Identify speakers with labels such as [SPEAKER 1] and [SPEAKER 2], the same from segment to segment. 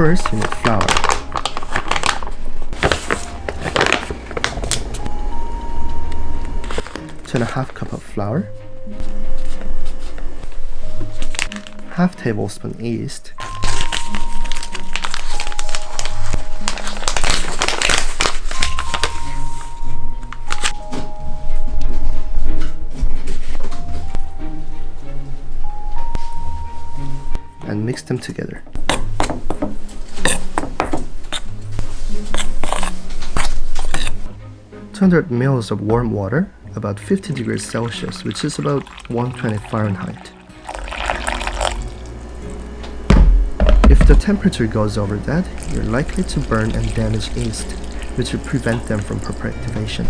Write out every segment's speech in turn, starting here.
[SPEAKER 1] First, you need flour. Two and a half cup of flour, half tablespoon yeast, and mix them together. ml of warm water, about 50 degrees Celsius, which is about 120 Fahrenheit. If the temperature goes over that, you're likely to burn and damage yeast, which will prevent them from proper activation.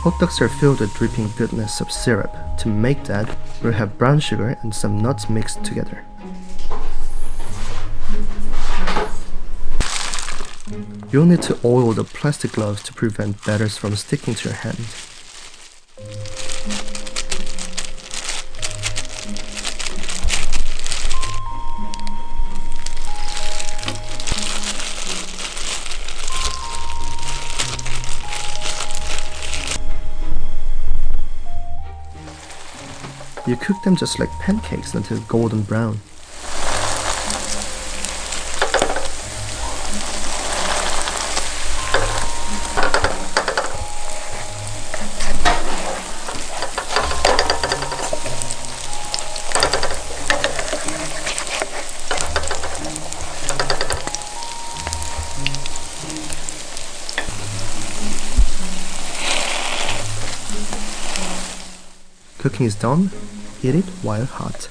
[SPEAKER 1] Hotteoks are filled with dripping goodness of syrup. To make that, we'll have brown sugar and some nuts mixed together. You'll need to oil the plastic gloves to prevent batters from sticking to your hand. You cook them just like pancakes until golden brown. Cooking is done. Eat it while hot.